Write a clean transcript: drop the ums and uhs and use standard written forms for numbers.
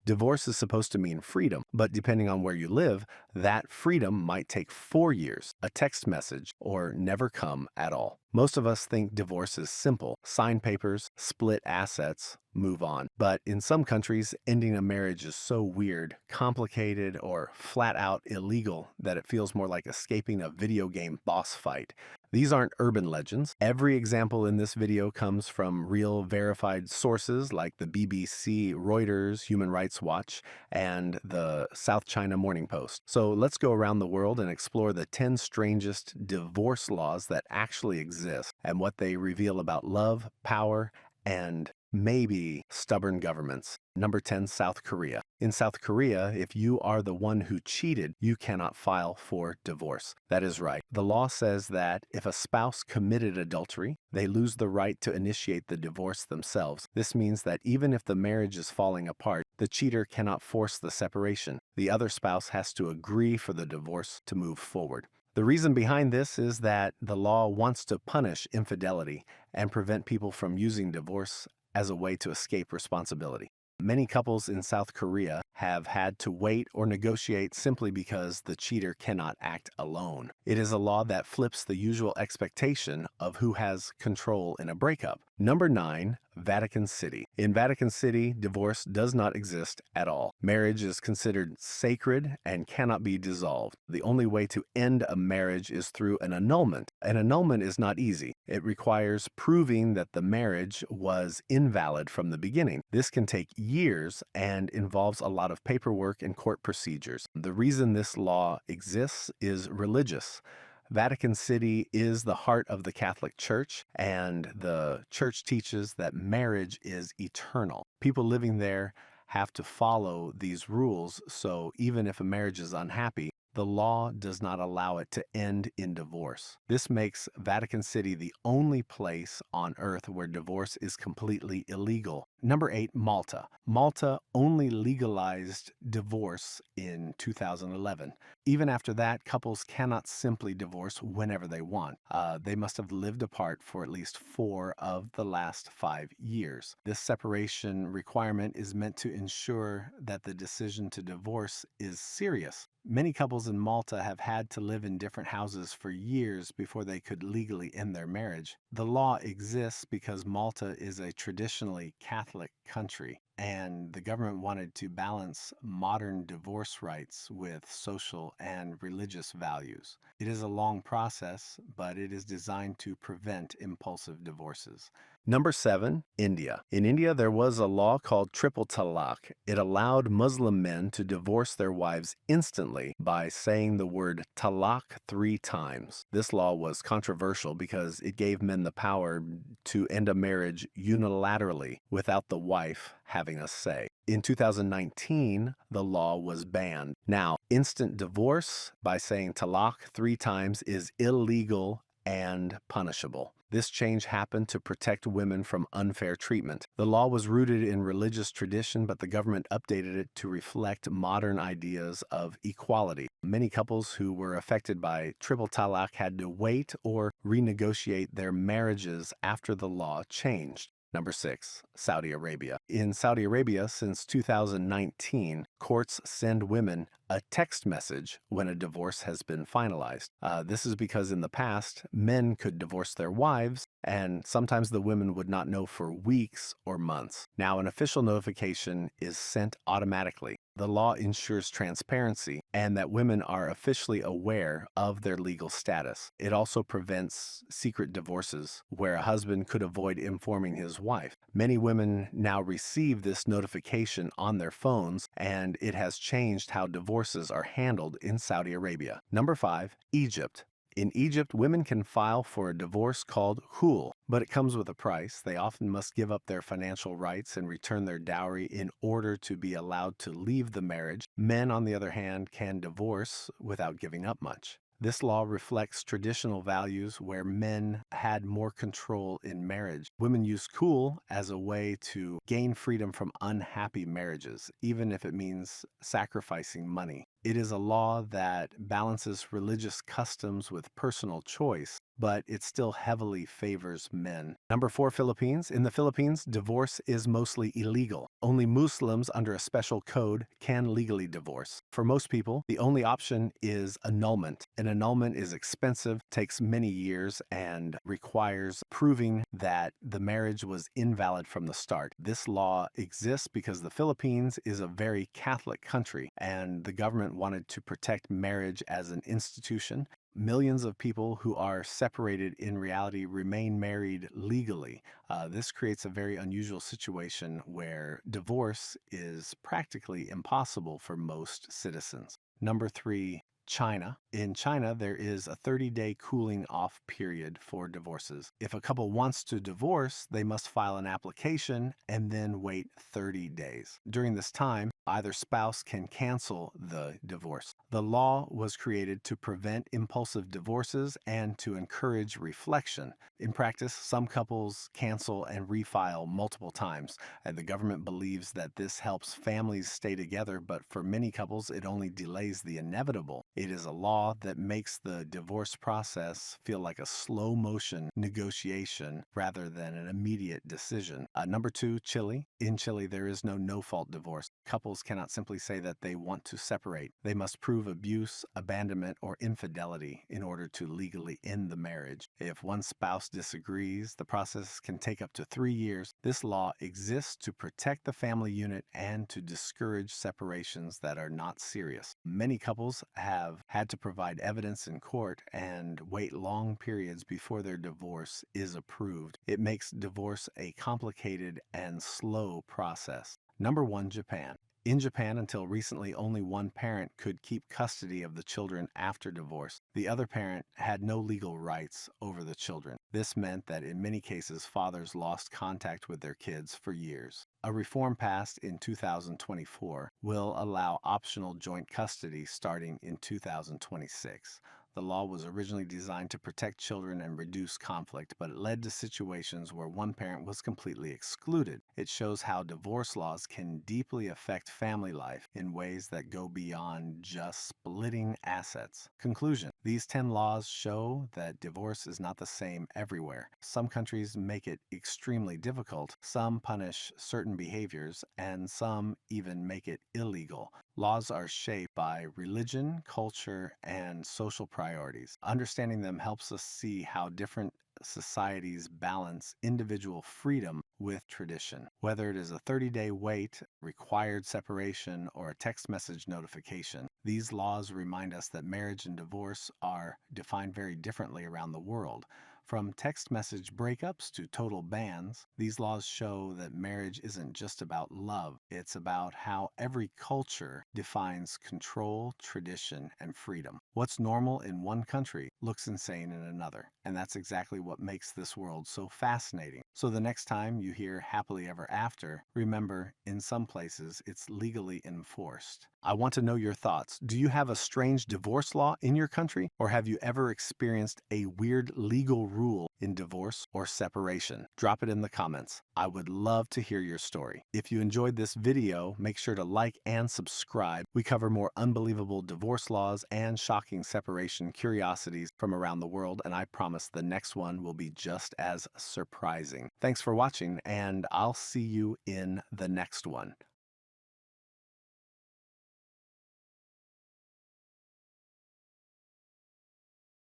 Divorce is supposed to mean freedom, but depending on where you live, that freedom might take 4 years, a text message, or never come at all. Most of us think divorce is simple: sign papers, split assets, move on. But in some countries, ending a marriage is so weird, complicated, or flat out illegal that it feels more like escaping a video game boss fight. These aren't urban legends. Every example in this video comes from real verified sources like the BBC, Reuters, Human Rights Watch, and the South China Morning Post. So let's go around the world and explore the 10 strangest divorce laws that actually exist and what they reveal about love, power, and maybe stubborn governments. Number 10, South Korea. In South Korea, if you are the one who cheated, you cannot file for divorce. That is right. The law says that if a spouse committed adultery, they lose the right to initiate the divorce themselves. This means that even if the marriage is falling apart, the cheater cannot force the separation. The other spouse has to agree for the divorce to move forward. The reason behind this is that the law wants to punish infidelity and prevent people from using divorce as a way to escape responsibility. Many couples in South Korea have had to wait or negotiate simply because the cheater cannot act alone. It is a law that flips the usual expectation of who has control in a breakup. Number 9, Vatican City. In Vatican City, divorce does not exist at all. Marriage is considered sacred and cannot be dissolved. The only way to end a marriage is through an annulment. An annulment is not easy. It requires proving that the marriage was invalid from the beginning. This can take years and involves a lot of paperwork and court procedures. The reason this law exists is religious. Vatican City is the heart of the Catholic Church, and the church teaches that marriage is eternal. People living there have to follow these rules, so even if a marriage is unhappy, the law does not allow it to end in divorce. This makes Vatican City the only place on earth where divorce is completely illegal. Number 8, Malta. Malta only legalized divorce in 2011. Even after that, couples cannot simply divorce whenever they want. They must have lived apart for at least 4 of the last 5 years. This separation requirement is meant to ensure that the decision to divorce is serious. Many couples in Malta have had to live in different houses for years before they could legally end their marriage. The law exists because Malta is a traditionally Catholic country, and the government wanted to balance modern divorce rights with social and religious values. It is a long process, but it is designed to prevent impulsive divorces. Number 7, India. In India, there was a law called triple talaq. It allowed Muslim men to divorce their wives instantly by saying the word talaq 3 times. This law was controversial because it gave men the power to end a marriage unilaterally without the wife having a say. In 2019, the law was banned. Now, instant divorce by saying talaq 3 times is illegal and punishable. This change happened to protect women from unfair treatment. The law was rooted in religious tradition, but the government updated it to reflect modern ideas of equality. Many couples who were affected by triple talaq had to wait or renegotiate their marriages after the law changed. Number 6, Saudi Arabia. In Saudi Arabia, since 2019, courts send women a text message when a divorce has been finalized. This is because in the past, men could divorce their wives, and sometimes the women would not know for weeks or months. Now, an official notification is sent automatically. The law ensures transparency and that women are officially aware of their legal status. It also prevents secret divorces where a husband could avoid informing his wife. Many women now receive this notification on their phones, and it has changed how divorces are handled in Saudi Arabia. Number 5, Egypt. In Egypt, women can file for a divorce called khul, but it comes with a price. They often must give up their financial rights and return their dowry in order to be allowed to leave the marriage. Men, on the other hand, can divorce without giving up much. This law reflects traditional values where men had more control in marriage. Women use khul as a way to gain freedom from unhappy marriages, even if it means sacrificing money. It is a law that balances religious customs with personal choice. but it still heavily favors men. Number 4, Philippines. In the Philippines, divorce is mostly illegal. Only Muslims under a special code can legally divorce. For most people, the only option is annulment. An annulment is expensive, takes many years, and requires proving that the marriage was invalid from the start. This law exists because the Philippines is a very Catholic country, and the government wanted to protect marriage as an institution. Millions of people who are separated in reality remain married legally. This creates a very unusual situation where divorce is practically impossible for most citizens. Number 3, China. In China, there is a 30-day cooling off period for divorces. If a couple wants to divorce, they must file an application and then wait 30 days. During this time, either spouse can cancel the divorce. The law was created to prevent impulsive divorces and to encourage reflection. In practice, some couples cancel and refile multiple times, and the government believes that this helps families stay together, but for many couples, it only delays the inevitable. It is a law that makes the divorce process feel like a slow motion negotiation rather than an immediate decision. Number 2, Chile. In Chile, there is no fault divorce. Couples cannot simply say that they want to separate. They must prove abuse, abandonment, or infidelity in order to legally end the marriage. If one spouse disagrees, the process can take up to 3 years. This law exists to protect the family unit and to discourage separations that are not serious. Many couples have had to provide evidence in court and wait long periods before their divorce is approved. It makes divorce a complicated and slow process. Number 1, Japan. In Japan, until recently, only one parent could keep custody of the children after divorce. The other parent had no legal rights over the children. This meant that in many cases, fathers lost contact with their kids for years. A reform passed in 2024 will allow optional joint custody starting in 2026. The law was originally designed to protect children and reduce conflict, but it led to situations where one parent was completely excluded. It shows how divorce laws can deeply affect family life in ways that go beyond just splitting assets. Conclusion: these 10 laws show that divorce is not the same everywhere. Some countries make it extremely difficult, some punish certain behaviors, and some even make it illegal. Laws are shaped by religion, culture, and social priorities. Understanding them helps us see how different societies balance individual freedom with tradition. Whether it is a 30-day wait, required separation, or a text message notification, these laws remind us that marriage and divorce are defined very differently around the world. From text message breakups to total bans, these laws show that marriage isn't just about love. It's about how every culture defines control, tradition, and freedom. What's normal in one country looks insane in another, and that's exactly what makes this world so fascinating. So the next time you hear happily ever after, remember, in some places, it's legally enforced. I want to know your thoughts. Do you have a strange divorce law in your country, or have you ever experienced a weird legal rule in divorce or separation? Drop it in the comments. I would love to hear your story. If you enjoyed this video, make sure to like and subscribe. We cover more unbelievable divorce laws and shocking separation curiosities from around the world, and I promise the next one will be just as surprising. Thanks for watching, and I'll see you in the next one.